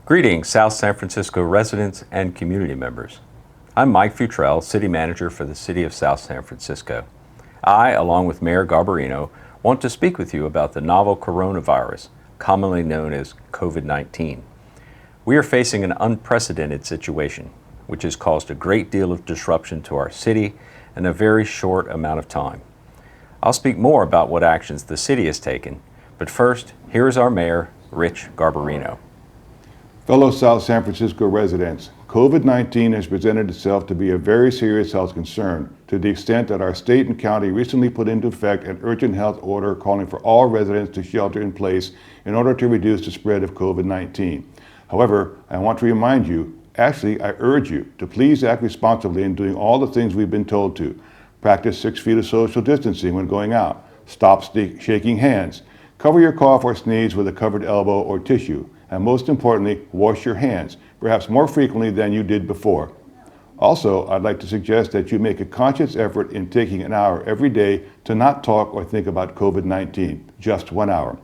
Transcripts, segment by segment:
Greetings, South San Francisco residents and community members. I'm Mike Futrell, City Manager for the City of South San Francisco. I, along with Mayor Garbarino, want to speak with you about the novel coronavirus, commonly known as COVID-19. We are facing an unprecedented situation, which has caused a great deal of disruption to our city in a very short amount of time. I'll speak more about what actions the city has taken, but first, here is our Mayor, Rich Garbarino. Fellow South San Francisco residents, COVID-19 has presented itself to be a very serious health concern to the extent that our state and county recently put into effect an urgent health order calling for all residents to shelter in place in order to reduce the spread of COVID-19. However, I want to remind you, actually I urge you, to please act responsibly in doing all the things we've been told to. Practice 6 feet of social distancing when going out. Stop shaking hands. Cover your cough or sneeze with a covered elbow or tissue. And most importantly, wash your hands, perhaps more frequently than you did before. Also, I'd like to suggest that you make a conscious effort in taking an hour every day to not talk or think about COVID-19, just 1 hour.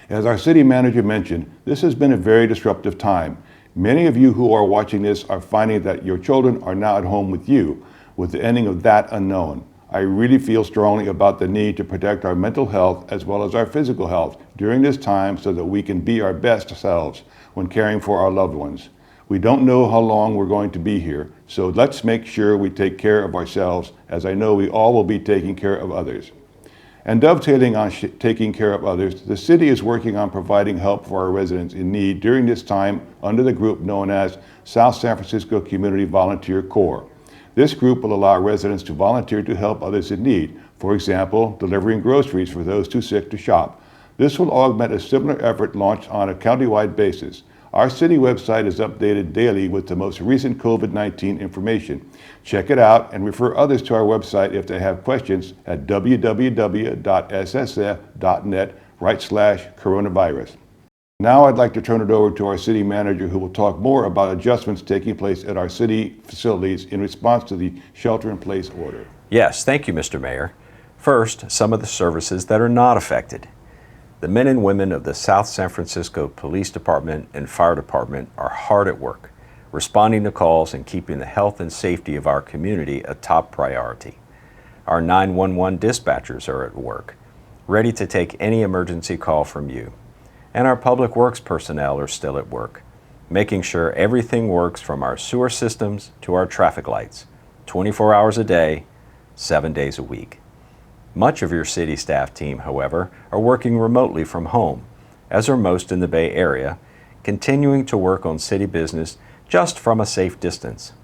As our city manager mentioned, this has been a very disruptive time. Many of you who are watching this are finding that your children are now at home with you, with the ending of that unknown. I really feel strongly about the need to protect our mental health as well as our physical health during this time so that we can be our best selves when caring for our loved ones. We don't know how long we're going to be here, so let's make sure we take care of ourselves, as I know we all will be taking care of others. And dovetailing on taking care of others, the city is working on providing help for our residents in need during this time under the group known as South San Francisco Community Volunteer Corps. This group will allow residents to volunteer to help others in need, for example, delivering groceries for those too sick to shop. This will augment a similar effort launched on a countywide basis. Our city website is updated daily with the most recent COVID-19 information. Check it out and refer others to our website if they have questions at www.ssf.net/coronavirus. Now I'd like to turn it over to our city manager who will talk more about adjustments taking place at our city facilities in response to the shelter-in-place order. Yes, thank you, Mr. Mayor. First, some of the services that are not affected. The men and women of the South San Francisco Police Department and Fire Department are hard at work, responding to calls and keeping the health and safety of our community a top priority. Our 911 dispatchers are at work, ready to take any emergency call from you. And our public works personnel are still at work, making sure everything works from our sewer systems to our traffic lights, 24 hours a day, 7 days a week. Much of your city staff team, however, are working remotely from home, as are most in the Bay Area, continuing to work on city business just from a safe distance.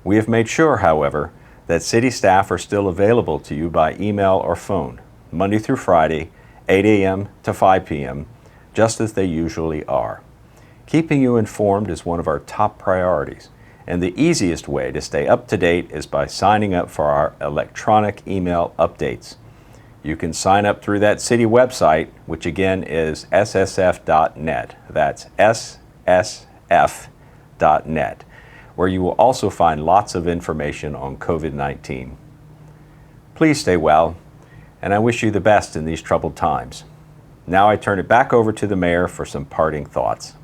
We have made sure, however, that city staff are still available to you by email or phone, Monday through Friday, 8 a.m. to 5 p.m., just as they usually are. Keeping you informed is one of our top priorities, and the easiest way to stay up to date is by signing up for our electronic email updates. You can sign up through that city website, which again is ssf.net. That's ssf.net, where you will also find lots of information on COVID-19. Please stay well, and I wish you the best in these troubled times. Now I turn it back over to the mayor for some parting thoughts.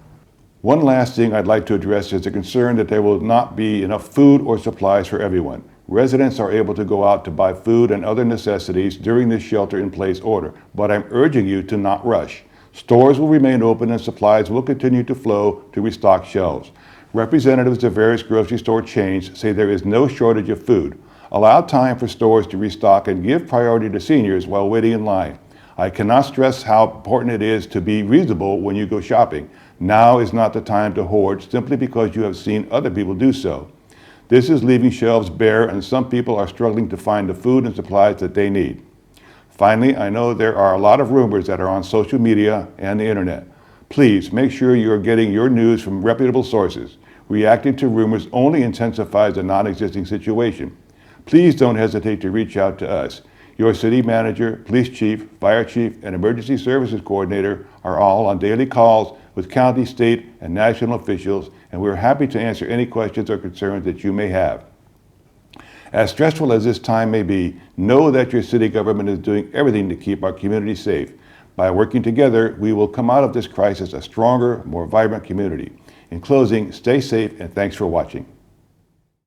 One last thing I'd like to address is the concern that there will not be enough food or supplies for everyone. Residents are able to go out to buy food and other necessities during this shelter-in-place order, but I'm urging you to not rush. Stores will remain open and supplies will continue to flow to restock shelves. Representatives of various grocery store chains say there is no shortage of food. Allow time for stores to restock and give priority to seniors while waiting in line. I cannot stress how important it is to be reasonable when you go shopping. Now is not the time to hoard simply because you have seen other people do so. This is leaving shelves bare, and some people are struggling to find the food and supplies that they need. Finally, I know there are a lot of rumors that are on social media and the internet. Please make sure you are getting your news from reputable sources. Reacting to rumors only intensifies a non-existing situation. Please don't hesitate to reach out to us. Your city manager, police chief, fire chief, and emergency services coordinator are all on daily calls with county, state, and national officials, and we're happy to answer any questions or concerns that you may have. As stressful as this time may be, know that your city government is doing everything to keep our community safe. By working together, we will come out of this crisis a stronger, more vibrant community. In closing, stay safe and thanks for watching.